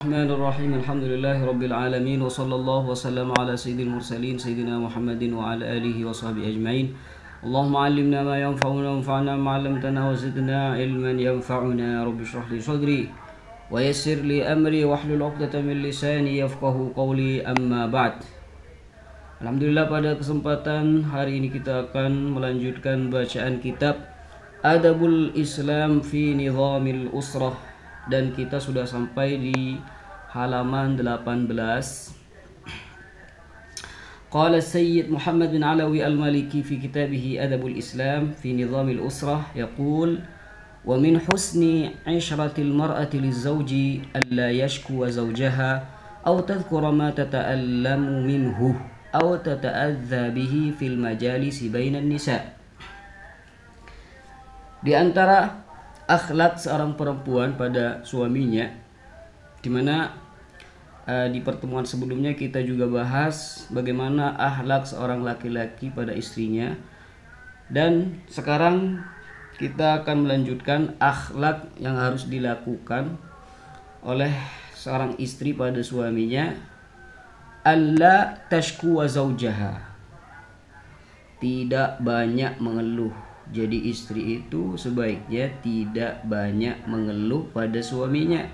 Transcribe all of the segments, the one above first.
Bismillahirrahmanirrahim. Alhamdulillahi rabbil alamin wa sallallahu wasallam ala sayyidil mursalin sayyidina Muhammadin wa ala alihi wa sahbihi ajmain. Allahumma 'allimna ma yanfa'una wanfa'na ma 'allamtana wa zidna ilman yanfa'una. Rabbi shrah li sadri wa yassir li amri wahlul 'uqdatam min lisani yafqahu qawli, amma ba'd. Alhamdulillah, pada kesempatan hari ini kita akan melanjutkan bacaan kitab Adabul Islam fi Nizamil Usrah, dan kita sudah sampai di halaman 18. Qala Sayyid Muhammad bin Alawi Al-Maliki fi kitabih Adabul Islam fi Nizamil Usrah yaqul: wa min husni 'ishratil mar'ati lizawji alla yashku zawjaha aw tadhkura ma tata'allamu minhu aw tata'adza bihi fil majalisi bainan nisa. Di antara akhlak seorang perempuan pada suaminya, dimana di pertemuan sebelumnya kita juga bahas bagaimana akhlak seorang laki-laki pada istrinya, dan sekarang kita akan melanjutkan akhlak yang harus dilakukan oleh seorang istri pada suaminya. Alla tashku wa zawjaha, tidak banyak mengeluh. Jadi istri itu sebaiknya tidak banyak mengeluh pada suaminya.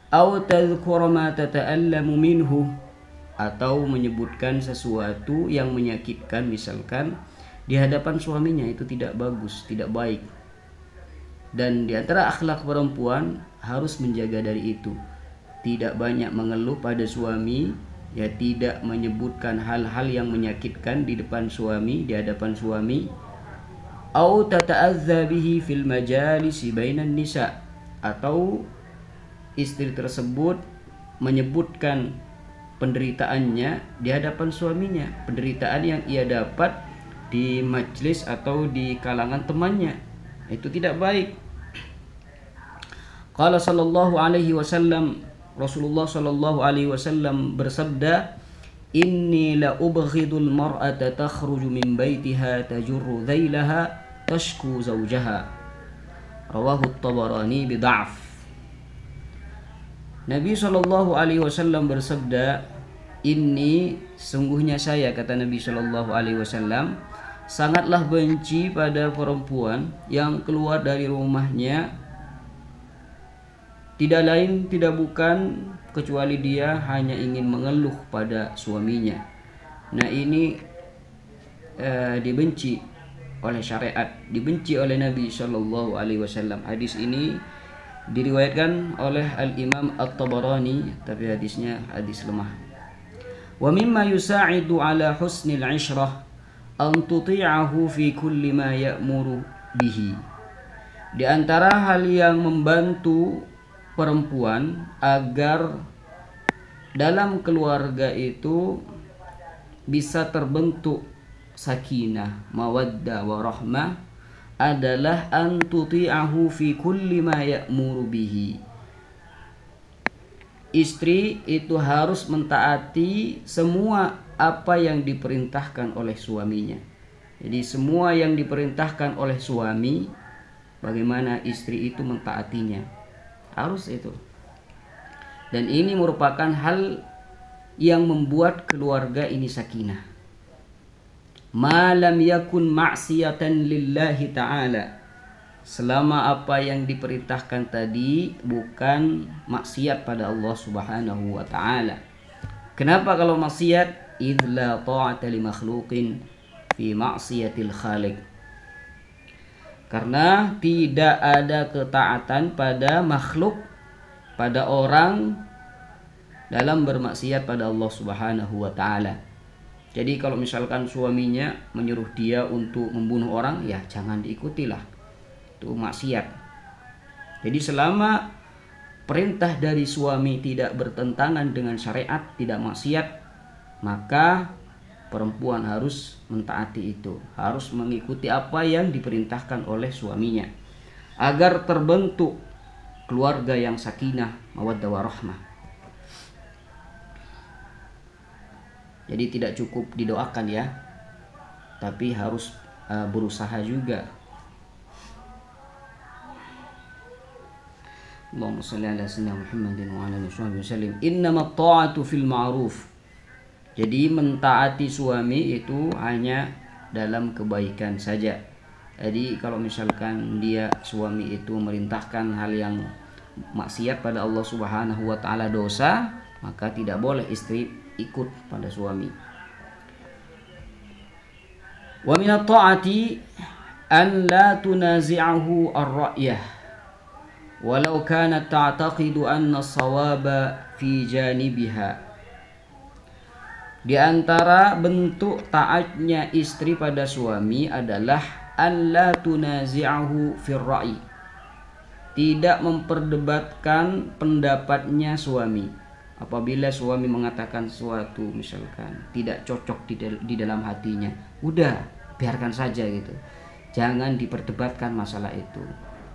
Aw tadhkura ma tata'allamu minhu, atau menyebutkan sesuatu yang menyakitkan misalkan di hadapan suaminya, itu tidak bagus, tidak baik. Dan di antara akhlak perempuan harus menjaga dari itu. Tidak banyak mengeluh pada suami, ya, tidak menyebutkan hal-hal yang menyakitkan di depan suami, di hadapan suami. Au tata'adza bihi fil majalisi bainan nisa, atau istri tersebut menyebutkan penderitaannya di hadapan suaminya, penderitaan yang ia dapat di majlis atau di kalangan temannya, itu tidak baik. Qala sallallahu alaihi wasallam, Rasulullah sallallahu alaihi wasallam bersabda: inni la ubghidul mar'ata takhruju min baitiha tajurru dhailaha tashku zawjaha. Rawahu Tabarani bid'af. Nabi sallallahu alaihi wasallam bersabda, "Inni, sungguhnya saya," kata Nabi sallallahu alaihi wasallam, "sangatlah benci pada perempuan yang keluar dari rumahnya tidak lain tidak bukan kecuali dia hanya ingin mengeluh pada suaminya." Nah, ini dibenci oleh syariat, dibenci oleh Nabi Shallallahu Alaihi Wasallam. Hadis ini diriwayatkan oleh Al-Imam At-Tabarani, tapi hadisnya hadis lemah. Wa mimma yusa'idu ala husnil 'ishrah an tuti'ahu fi kulli ma ya'muru bihi. Di antara hal yang membantu perempuan agar dalam keluarga itu bisa terbentuk sakinah, mawaddah, warahmah adalah an tuti'ahu fi kulli ma ya'muru bihi. Istri itu harus mentaati semua apa yang diperintahkan oleh suaminya. Jadi semua yang diperintahkan oleh suami, bagaimana istri itu mentaatinya, harus itu. Dan ini merupakan hal yang membuat keluarga ini sakinah. Ma lam yakun ma'siyatan lillahi ta'ala, selama apa yang diperintahkan tadi bukan maksiat pada Allah Subhanahu wa ta'ala. Kenapa kalau maksiat? Idz la ta'ata li makhluqin fi ma'siyatil khaliq. Karena tidak ada ketaatan pada makhluk, pada orang dalam bermaksiat pada Allah Subhanahu wa ta'ala. Jadi kalau misalkan suaminya menyuruh dia untuk membunuh orang, ya jangan diikutilah, itu maksiat. Jadi selama perintah dari suami tidak bertentangan dengan syariat, tidak maksiat, maka perempuan harus mentaati itu, harus mengikuti apa yang diperintahkan oleh suaminya, agar terbentuk keluarga yang sakinah, mawaddah, warahmah. Jadi tidak cukup didoakan, ya, tapi harus berusaha juga. Allahumma shalli ala sayyidina Muhammadin wa ala alihi wasallam. Innamat ta'atu fil ma'ruf. Jadi mentaati suami itu hanya dalam kebaikan saja. Jadi kalau misalkan dia suami itu merintahkan hal yang maksiat pada Allah Subhanahu wa taala, dosa, maka tidak boleh istri ikut pada suami. Wa minat ta'ati an la tunazi'ahu ar-ra'yah walau kanat ta'taqidu anna as-sawaba fi janibiha. Di antara bentuk taatnya istri pada suami adalah alla tunazi'ahu fir ra'i. Tidak memperdebatkan pendapatnya suami. Apabila suami mengatakan sesuatu misalkan tidak cocok di dalam hatinya, udah biarkan saja gitu. Jangan diperdebatkan masalah itu.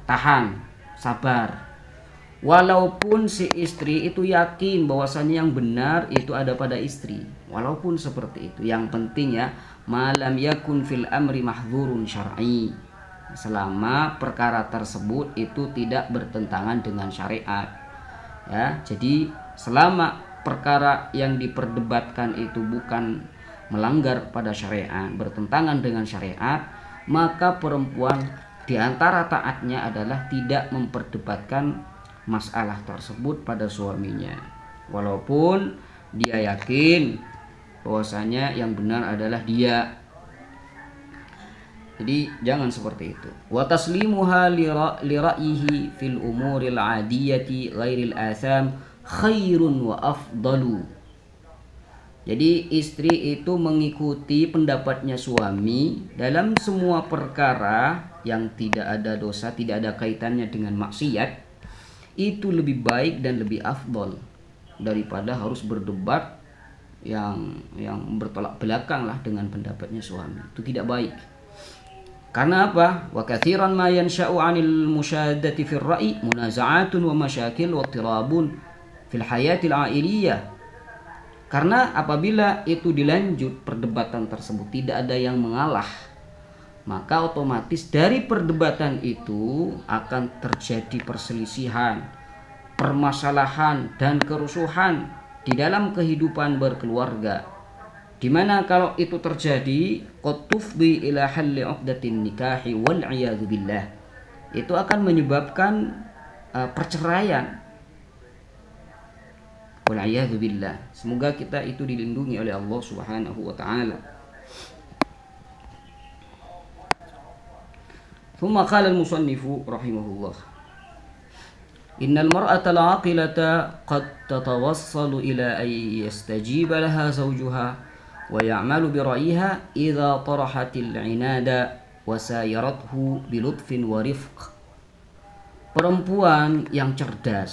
Tahan, sabar. Walaupun si istri itu yakin bahwasannya yang benar itu ada pada istri, walaupun seperti itu, yang penting ya malam yakun fil amri mahdzurun syar'i, selama perkara tersebut itu tidak bertentangan dengan syariat ya. Jadi selama perkara yang diperdebatkan itu bukan melanggar pada syariat, bertentangan dengan syariat, maka perempuan diantara taatnya adalah tidak memperdebatkan masalah tersebut pada suaminya, walaupun dia yakin bahwasanya yang benar adalah dia. Jadi jangan seperti itu. Wa taslimuha li ra'yihi fil umuril 'adiyati ghairil atham khairun wa afdalu. Jadi istri itu mengikuti pendapatnya suami dalam semua perkara yang tidak ada dosa, tidak ada kaitannya dengan maksiat, itu lebih baik dan lebih afdol daripada harus berdebat yang bertolak belakang lah dengan pendapatnya suami. Itu tidak baik. Karena apa? Wa katsiran ma yansha'u 'anil musyadati fir ra'i munaza'atun wa masyakil wa tirabun fil hayatil 'ailiyah. Karena apabila itu dilanjut perdebatan tersebut tidak ada yang mengalah, maka otomatis dari perdebatan itu akan terjadi perselisihan, permasalahan dan kerusuhan di dalam kehidupan berkeluarga. Dimana kalau itu terjadi, qad tufdi ila halli 'uqdatin nikahi wal 'iyadzu billah. Itu akan menyebabkan perceraian. Wal 'iyadzu billah. Semoga kita itu dilindungi oleh Allah Subhanahu wa taala. ثم قال المصنف رحمه الله إن المرأة العاقلة قد تتوصل إلى أن يستجيب لها زوجها ويعمل برأيها إذا طرحت العناد وسايرته بلطف ورفق. Perempuan yang cerdas,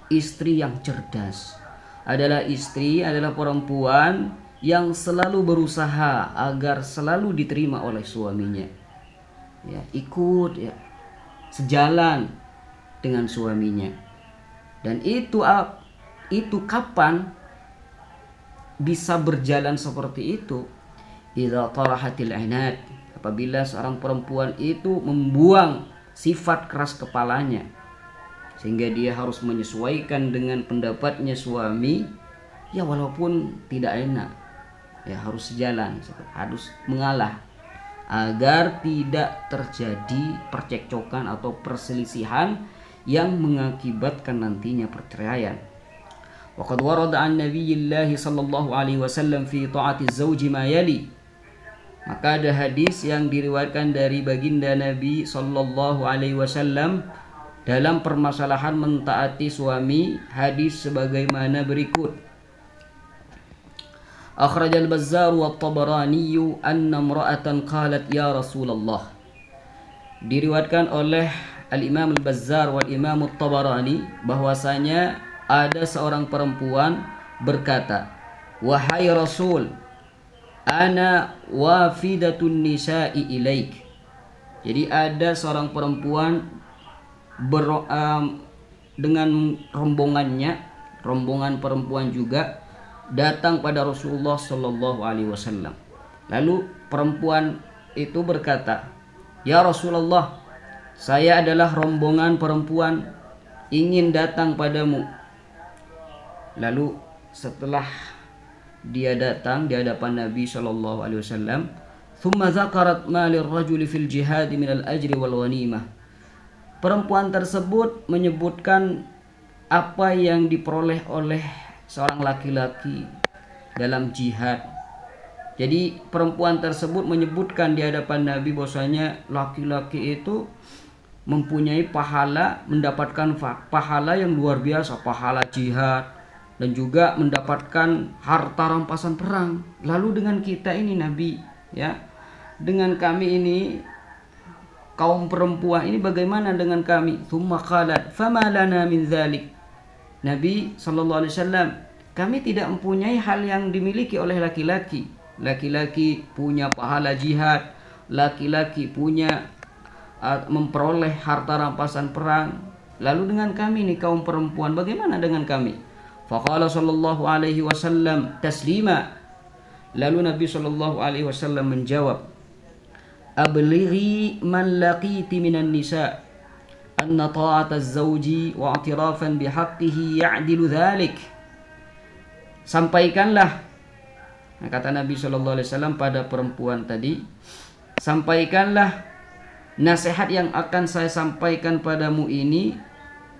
istri yang cerdas adalah perempuan yang selalu berusaha agar selalu diterima oleh suaminya. Ya, ikut ya, sejalan dengan suaminya. Dan itu kapan bisa berjalan seperti itu? Idza tarahatil inad, apabila seorang perempuan itu membuang sifat keras kepalanya sehingga dia harus menyesuaikan dengan pendapatnya suami, ya walaupun tidak enak, ya harus sejalan, harus mengalah agar tidak terjadi percekcokan atau perselisihan yang mengakibatkan nantinya perceraian. Wa qad warada an Nabiyillah sallallahu alaihi wasallam fi ta'ati az-zawji ma yali. Maka ada hadis yang diriwayatkan dari baginda Nabi sallallahu alaihi wasallam dalam permasalahan mentaati suami, hadis sebagaimana berikut. أخرج البزار والطبراني أن امرأة قالت يا رسول الله. Diriwayatkan oleh Al-Imam Al-Bazzar wal Imam At-Tabarani bahwasanya ada seorang perempuan berkata, wahai Rasul, ana wafidatun nisa'i ilaik. Jadi ada seorang perempuan dengan rombongan perempuan juga datang pada Rasulullah Shallallahu Alaihi Wasallam. Lalu perempuan itu berkata, ya Rasulullah, saya adalah rombongan perempuan ingin datang padamu. Lalu setelah dia datang di hadapan Nabi sallallahu alaihi wasallam, thumma dzakarat ma lirrajuli fil jihad min al-ajri wal ghanimah. Perempuan tersebut menyebutkan apa yang diperoleh oleh seorang laki-laki dalam jihad. Jadi perempuan tersebut menyebutkan di hadapan Nabi bahwasanya laki-laki itu mempunyai pahala, mendapatkan pahala yang luar biasa, pahala jihad, dan juga mendapatkan harta rampasan perang. Lalu dengan kita ini Nabi, ya, dengan kami ini kaum perempuan ini bagaimana dengan kami? Tsumma qalat fama lana min dzalik. Nabi sallallahu alaihi wasallam, kami tidak mempunyai hal yang dimiliki oleh laki-laki. Laki-laki punya pahala jihad, laki-laki punya memperoleh harta rampasan perang. Lalu dengan kami nih kaum perempuan, bagaimana dengan kami? Faqala sallallahu alaihi wasallam taslima. Lalu Nabi sallallahu alaihi wasallam menjawab, ablighi man laqiti minan nisa anna ta'ata az-zawji wa i'tirafan bihaqqihi ya'dilu dhalik. Sampaikanlah, kata Nabi sallallahu alaihi wasallam pada perempuan tadi, sampaikanlah nasihat yang akan saya sampaikan padamu ini,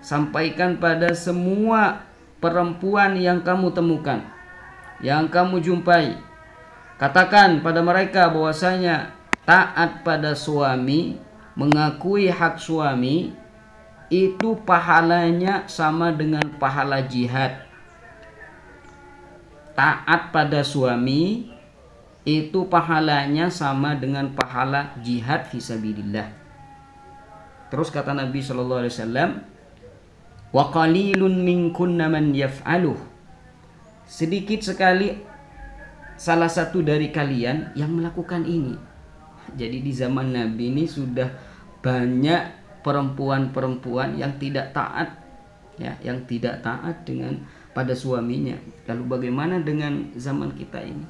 sampaikan pada semua perempuan yang kamu temukan, yang kamu jumpai. Katakan pada mereka bahwasanya taat pada suami, mengakui hak suami, itu pahalanya sama dengan pahala jihad. Taat pada suami itu pahalanya sama dengan pahala jihad fisabilillah. Terus kata Nabi sallallahu alaihi wasallam, wa qalilun minkunna man yaf'aluh. Sedikit sekali salah satu dari kalian yang melakukan ini. Jadi di zaman Nabi ini sudah banyak perempuan-perempuan yang tidak taat, ya, yang tidak taat dengan pada suaminya. Lalu bagaimana dengan zaman kita ini?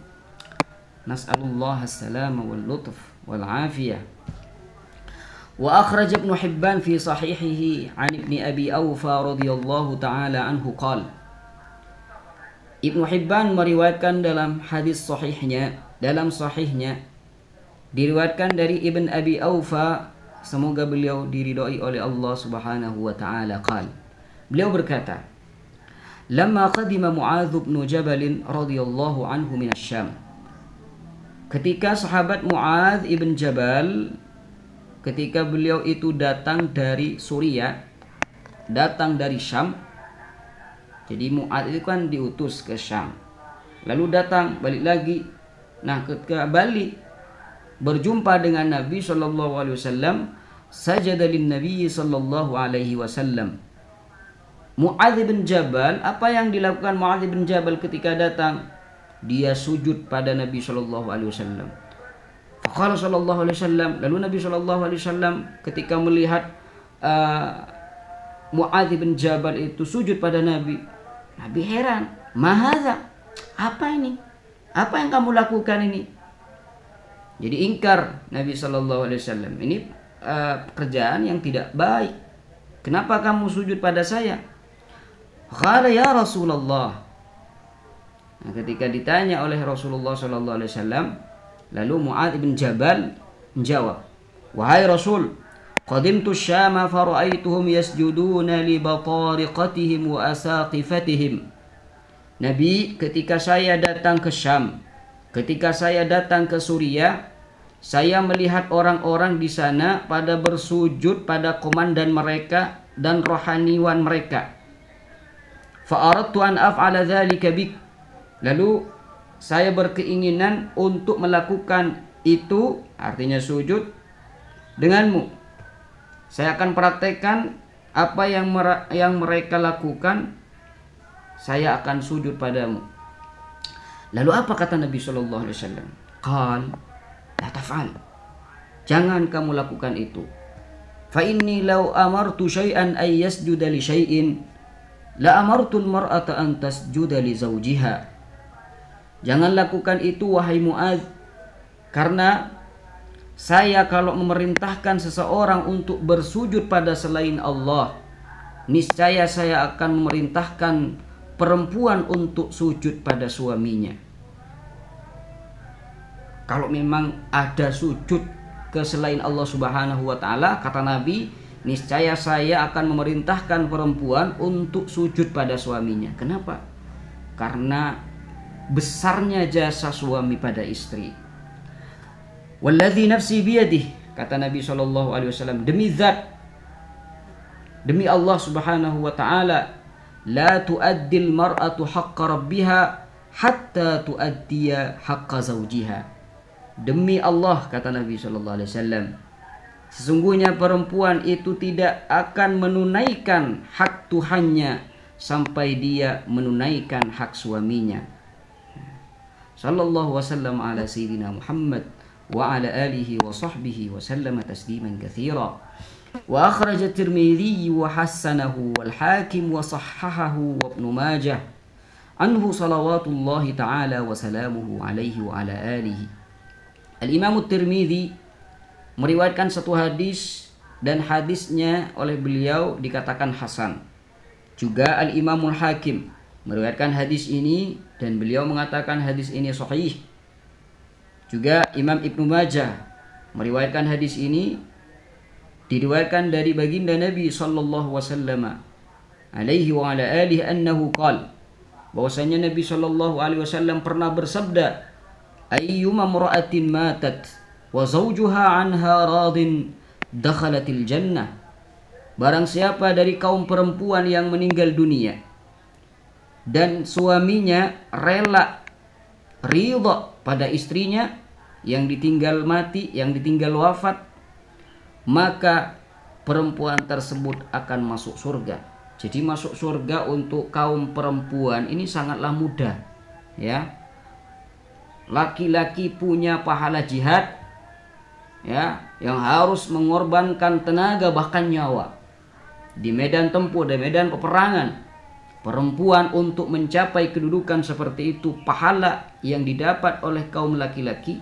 Nas'alullah as-salama wal lutf wal afiyah. Wa akhraj Ibnu Hibban fi sahihihi an Ibni Abi Awfa radhiyallahu ta'ala anhu qala. Ibnu Hibban meriwayatkan dalam hadis sahihnya, diriwayatkan dari Ibn Abi Awfa, semoga beliau diridhai oleh Allah Subhanahu wa taala, qala. Beliau berkata, lamma qadima Mu'adz bin Jabal radhiyallahu anhu min asy-Syam. Ketika sahabat Mu'adz ibn Jabal, ketika beliau itu datang dari Suriah, datang dari Syam. Jadi Mu'adz itu kan diutus ke Syam, lalu datang balik lagi. Nah, ketika balik berjumpa dengan Nabi sallallahu alaihi wasallam, sajada lin Nabi sallallahu alaihi wasallam. Mu'adz bin Jabal, apa yang dilakukan Mu'adz bin Jabal ketika datang? Dia sujud pada Nabi sallallahu alaihi wasallam. Faqala sallallahu alaihi wasallam, lalu Nabi sallallahu alaihi wasallam ketika melihat Mu'adz bin Jabal itu sujud pada Nabi, Nabi heran, "Mahadza? Apa ini? Apa yang kamu lakukan ini?" Jadi ingkar Nabi sallallahu alaihi wasallam, ini pekerjaan yang tidak baik. Kenapa kamu sujud pada saya? Qala ya Rasulullah. Nah, ketika ditanya oleh Rasulullah sallallahu alaihi wasallam, lalu Mu'adz bin Jabal menjawab, "Wahai Rasul, qadimtu Syama fara'aituhum yasjuduna li batariqatihim wa asaqifatihim." Nabi, ketika saya datang ke Syam, ketika saya datang ke Suriah, saya melihat orang-orang di sana pada bersujud pada komandan mereka dan rohaniwan mereka. Fa aradtu an af'ala dzalika bik. Lalu saya berkeinginan untuk melakukan itu, artinya sujud, denganmu. Saya akan praktekkan apa yang mereka lakukan, saya akan sujud padamu. Lalu apa kata Nabi sallallahu alaihi wasallam? Qal, la taf'al. Jangan kamu lakukan itu. Fa inni law amartu syai'an ay yasjuda li syai'in la amartu al-mar'ata an tasjuda li zawjiha. Jangan lakukan itu wahai Mu'adz, karena saya kalau memerintahkan seseorang untuk bersujud pada selain Allah, niscaya saya akan memerintahkan perempuan untuk sujud pada suaminya. Kalau memang ada sujud ke selain Allah Subhanahu wa taala, kata Nabi, niscaya saya akan memerintahkan perempuan untuk sujud pada suaminya. Kenapa? Karena besarnya jasa suami pada istri. Walladzi nafsi biyadihi, kata Nabi SAW, demi Allah Subhanahu wa taala, la tu'addil mar'atu haqqa rabbiha hatta tu'addiya haqqa zawjiha. Demi Allah, kata Nabi SAW, sesungguhnya perempuan itu tidak akan menunaikan hak Tuhannya sampai dia menunaikan hak suaminya. Sallallahu wasallam ala sayyidina Muhammad wa ala alihi wa sahbihi wa sallama tasliman katsira. Wa akhraj at-Tirmidzi wa hassanahu wal Hakim wa sahhahahu wa Ibnu Majah anhu salawatullahi ta'ala wa salamuhu alaihi wa ala alihi. Al-Imam at-Tirmidzi meriwayatkan satu hadis dan hadisnya oleh beliau dikatakan hasan. Juga Al-Imam Al-Hakim meriwayatkan hadis ini dan beliau mengatakan hadis ini sahih. Juga Imam Ibnu Majah meriwayatkan hadis ini, diriwayatkan dari baginda Nabi sallallahu wasallam alaihi wa ala alihi annahu qala, bahwasanya Nabi sallallahu alaihi wasallam pernah bersabda, ayyuma imra'atin matat wa zawjuha anha radin dakhalatil jannah. Barang siapa dari kaum perempuan yang meninggal dunia dan suaminya rela ridha pada istrinya yang ditinggal mati, yang ditinggal wafat, maka perempuan tersebut akan masuk surga. Jadi masuk surga untuk kaum perempuan ini sangatlah mudah, ya. Laki-laki punya pahala jihad, ya, yang harus mengorbankan tenaga bahkan nyawa di medan tempur, di medan peperangan. Perempuan untuk mencapai kedudukan seperti itu, pahala yang didapat oleh kaum laki-laki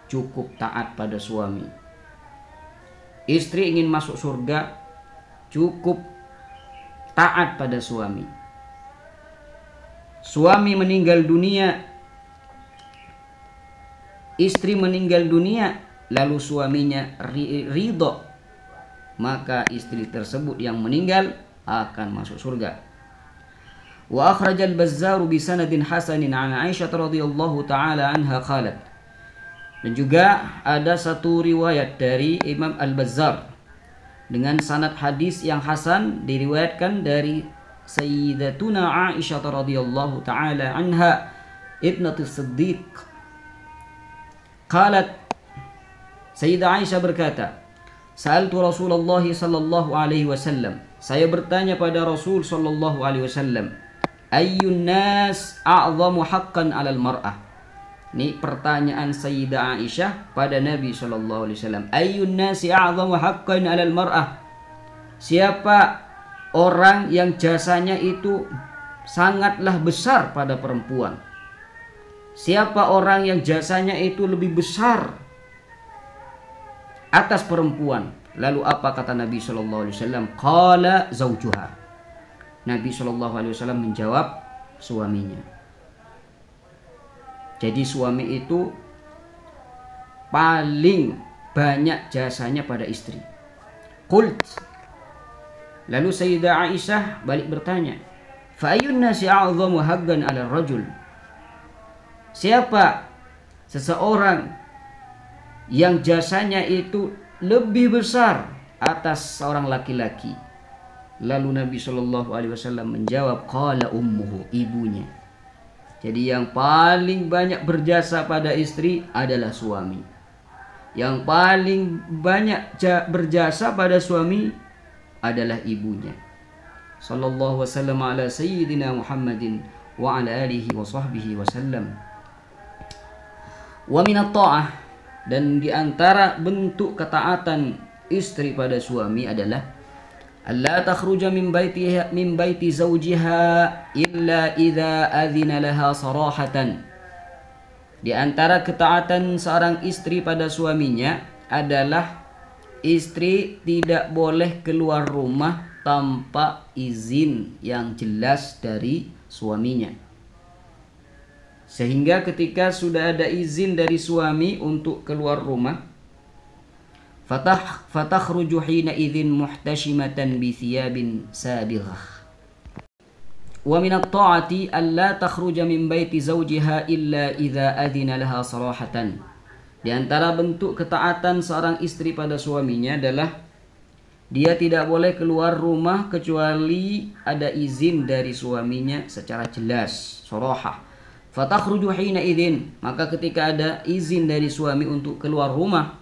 cukup taat pada suami. Istri ingin masuk surga, cukup taat pada suami. Suami meninggal dunia, istri meninggal dunia, lalu suaminya ridho, maka istri tersebut yang meninggal akan masuk surga. Wa akhrajal Bazzar bi sanadin hasanin an Aisyah radhiyallahu taala anha qalat. Dan juga ada satu riwayat dari Imam Al-Bazzar dengan sanad hadis yang hasan, diriwayatkan dari Sayyidatuna Aisyah radhiyallahu taala anha ibnatu Siddiq. Qalat, Sayyidah Aisyah berkata, sa'altu Rasulullah sallallahu alaihi wasallam, saya bertanya pada Rasul sallallahu alaihi wasallam, ayyun nas a'zamu haqqan 'alal mar'ah. Ini pertanyaan Sayyidah Aisyah pada Nabi sallallahu alaihi wasallam. Ayyun nasi a'zamu haqqan 'alal mar'ah. Siapa orang yang jasanya itu sangatlah besar pada perempuan? Siapa orang yang jasanya itu lebih besar atas perempuan? Lalu apa kata Nabi sallallahu alaihi wasallam? Qala zaujuha. Nabi sallallahu alaihi wasallam menjawab, suaminya. Jadi suami itu paling banyak jasanya pada istri. Qult. Lalu Sayyidah Aisyah balik bertanya, fa ayyun nasi a'zamu haqqan 'ala rajul. Siapa seseorang yang jasanya itu lebih besar atas seorang laki-laki? Lalu Nabi sallallahu alaihi wasallam menjawab, qala ummuhu, ibunya. Jadi yang paling banyak berjasa pada istri adalah suami. Yang paling banyak berjasa pada suami adalah ibunya. Sallallahu wasallam ala sayyidina Muhammadin wa ala alihi wa sahbihi wasallam. Wa minat ta'ah, dan diantara bentuk ketaatan istri pada suami adalah alla takhruja min baiti zawjiha illa idza adzina laha sarahatan. Di antara ketaatan seorang istri pada suaminya adalah istri tidak boleh keluar rumah tanpa izin yang jelas dari suaminya. Sehingga ketika sudah ada izin dari suami untuk keluar rumah, fatakhruju hina idzin muhtashimatan bi thiyabin sabighah. Wa min at-ta'ati alla takhruja min baiti zawjiha illa idza adina laha sarahatan. Di antara bentuk ketaatan seorang istri pada suaminya adalah dia tidak boleh keluar rumah kecuali ada izin dari suaminya secara jelas, sarahah. Fatakhruju hina idzin, maka ketika ada izin dari suami untuk keluar rumah,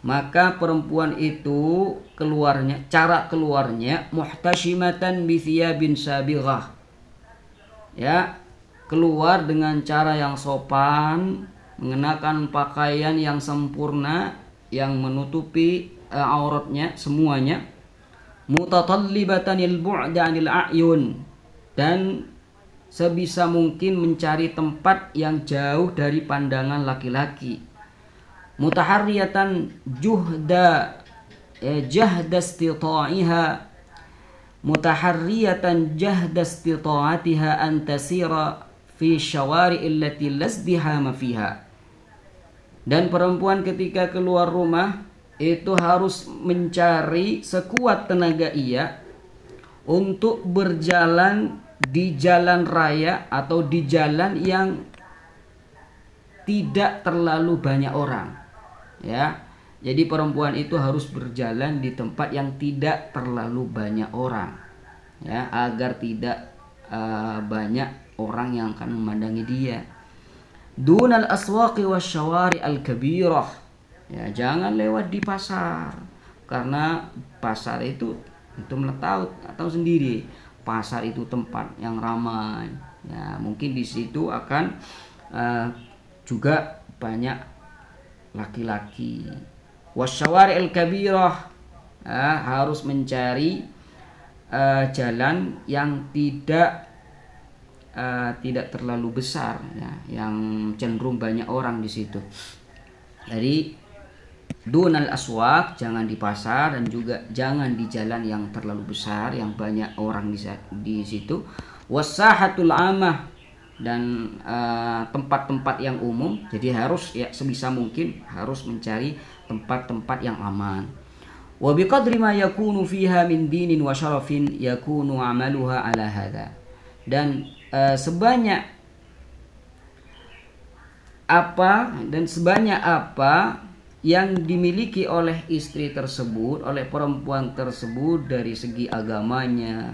maka perempuan itu keluarnya, cara keluarnya muhtashimatan bi thiyabin sabighah. Ya, keluar dengan cara yang sopan, mengenakan pakaian yang sempurna yang menutupi auratnya semuanya. Mutatallibatan al-bu'da 'anil a'yun, dan sebisa mungkin mencari tempat yang jauh dari pandangan laki-laki. Mutaharriyatan jahda istita'iha, mutaharriyatan jahda istita'atiha an tasira fi syawari'il lati lazdihama fiha. Dan perempuan ketika keluar rumah itu harus mencari sekuat tenaga ia untuk berjalan di jalan raya atau di jalan yang tidak terlalu banyak orang, ya. Jadi perempuan itu harus berjalan di tempat yang tidak terlalu banyak orang, ya, agar tidak banyak orang yang akan memandangi dia. Dunal aswaqi wasyawari al-kabirah, ya, jangan lewat di pasar, karena pasar itu tahu sendiri. Pasar itu tempat yang ramai, ya, mungkin di situ akan juga banyak laki-laki. Wasyawari al-kabirah, harus mencari jalan yang tidak terlalu besar, ya, yang cenderung banyak orang di situ. Jadi dunal aswaq, jangan di pasar, dan juga jangan di jalan yang terlalu besar yang banyak orang di situ. Wasahatul amah, dan tempat-tempat yang umum. Jadi harus, ya, sebisa mungkin harus mencari tempat-tempat yang aman. Wa biqadri ma yakunu fiha min dinin wa syarafin yakunu amaluha ala hadha. Dan sebanyak apa yang dimiliki oleh istri tersebut, oleh perempuan tersebut dari segi agamanya,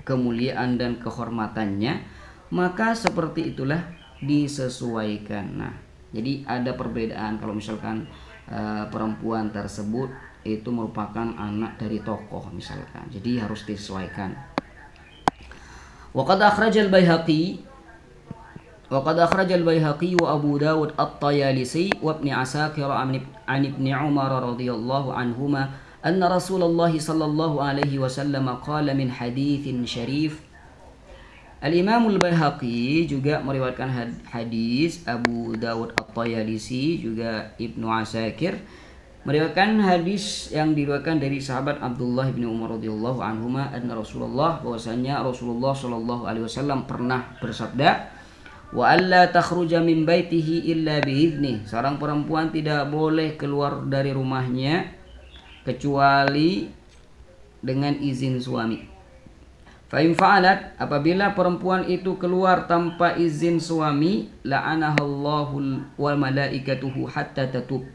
kemuliaan dan kehormatannya, maka seperti itulah disesuaikan. Nah, jadi ada perbedaan kalau misalkan perempuan tersebut itu merupakan anak dari tokoh misalkan, jadi harus disesuaikan. Waqad akhrajal Baihaqi wa Abu Dawud at-Tayalisi wa Ibn Asakir an Ibn Umar radhiyallahu anhuma anna Rasulullah sallallahu alaihi wasallam qala min haditsin syarif. Al-Imam Al-Baihaqi juga meriwayatkan hadis, Abu Dawud at-Tayalisi juga Ibnu Asakir meriwayatkan hadis yang diriwayatkan dari sahabat Abdullah bin Umar radhiyallahu anhuma anna Rasulullah, bahwasanya Rasulullah sallallahu alaihi wasallam pernah bersabda, wa alla takhruja min baitihi illa biidznih, seorang perempuan tidak boleh keluar dari rumahnya kecuali dengan izin suami. Fa in fa'alat, apabila perempuan itu keluar tanpa izin suami, la'anahallahu wa malaikatuhu hatta tatub,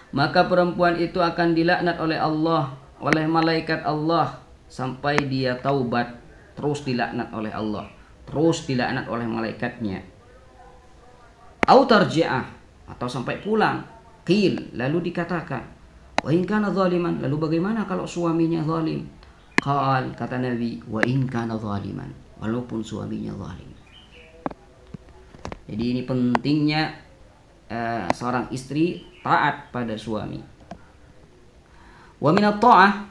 maka perempuan itu akan dilaknat oleh Allah, oleh malaikat Allah sampai dia taubat, terus dilaknat oleh Allah, terus dilaknat oleh malaikatnya. Au tarji'ah, atau sampai pulang. Qil, lalu dikatakan, wa in kana zaliman, lalu bagaimana kalau suaminya zalim? Qal, kata Nabi, wa in kana zaliman, walaupun suaminya zalim. Jadi ini pentingnya seorang istri taat pada suami. Wa minat ta'ah,